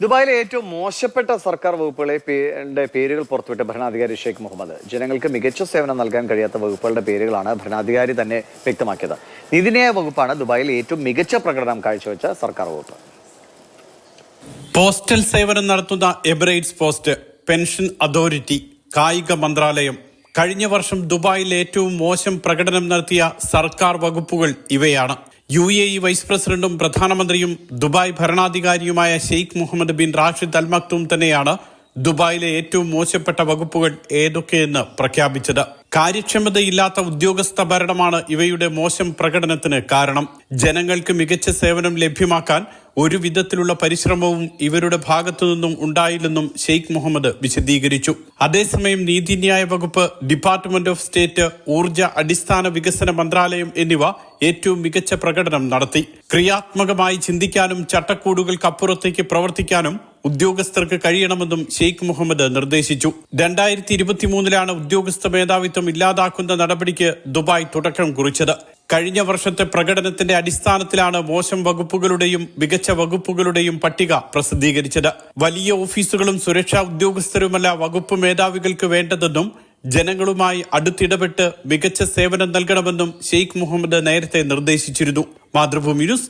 ദുബായിലെ ഏറ്റവും മോശപ്പെട്ട സർക്കാർ വകുപ്പുകളെ പേരുകൾ പുറത്തുവിട്ട ഭരണാധികാരി ഷെയ്ഖ് മുഹമ്മദ്. ജനങ്ങൾക്ക് മികച്ച സേവനം നൽകാൻ കഴിയാത്ത വകുപ്പുകളുടെ പേരുകളാണ് ഭരണാധികാരി തന്നെ വ്യക്തമാക്കിയത്. നീതിന്യായ വകുപ്പാണ് ദുബായിൽ ഏറ്റവും മികച്ച പ്രകടനം കാഴ്ചവെച്ച സർക്കാർ വകുപ്പ്. പോസ്റ്റൽ സേവനം നടത്തുന്ന എമിറേറ്റ്സ് പോസ്റ്റ്, പെൻഷൻ അതോറിറ്റി, കായിക മന്ത്രാലയം. കഴിഞ്ഞ വർഷം ദുബായിൽ ഏറ്റവും മോശം പ്രകടനം നടത്തിയ സർക്കാർ വകുപ്പുകൾ ഇവയാണ്. UAE വൈസ് പ്രസിഡന്റും പ്രധാനമന്ത്രിയും ദുബായ് ഭരണാധികാരിയുമായ Sheikh Mohammed bin Rashid Al Maktoum തന്നെയാണ് ദുബായിലെ ഏറ്റവും മോശപ്പെട്ട വകുപ്പുകൾ ഏതൊക്കെയെന്ന് പ്രഖ്യാപിച്ചത്. കാര്യക്ഷമതയില്ലാത്ത ഉദ്യോഗസ്ഥ ഭരണമാണ് ഇവയുടെ മോശം പ്രകടനത്തിന് കാരണം. ജനങ്ങൾക്ക് മികച്ച സേവനം ലഭ്യമാക്കാൻ ഒരു വിധത്തിലുള്ള പരിശ്രമവും ഇവരുടെ ഭാഗത്തു നിന്നും ഉണ്ടായില്ലെന്നും ഷെയ്ഖ് മുഹമ്മദ് വിശദീകരിച്ചു. അതേസമയം നീതിന്യായ വകുപ്പ്, ഡിപ്പാർട്ട്മെന്റ് ഓഫ് സ്റ്റേറ്റ്, ഊർജ അടിസ്ഥാന വികസന മന്ത്രാലയം എന്നിവ ഏറ്റവും മികച്ച പ്രകടനം നടത്തി. ക്രിയാത്മകമായി ചിന്തിക്കാനും ചട്ടക്കൂടുകൾക്കപ്പുറത്തേക്ക് പ്രവർത്തിക്കാനും ഉദ്യോഗസ്ഥർക്ക് കഴിയണമെന്നും ഷെയ്ഖ് മുഹമ്മദ് നിർദ്ദേശിച്ചു. 2023 ഉദ്യോഗസ്ഥ മേധാവിത്വം ഇല്ലാതാക്കുന്ന നടപടിക്ക് ദുബായ് തുടക്കം കുറിച്ചത്. കഴിഞ്ഞ വർഷത്തെ പ്രകടനത്തിന്റെ അടിസ്ഥാനത്തിലാണ് മോശം വകുപ്പുകളുടെയും മികച്ച വകുപ്പുകളുടെയും പട്ടിക പ്രസിദ്ധീകരിച്ചത്. വലിയ ഓഫീസുകളും സുരക്ഷാ ഉദ്യോഗസ്ഥരുമല്ല വകുപ്പ് മേധാവികൾക്ക് വേണ്ടതെന്നും ജനങ്ങളുമായി അടുത്തിടപെട്ട് മികച്ച സേവനം നൽകണമെന്നും ഷെയ്ഖ് മുഹമ്മദ് നേരത്തെ നിർദ്ദേശിച്ചിരുന്നു. മാതൃഭൂമി ന്യൂസ്.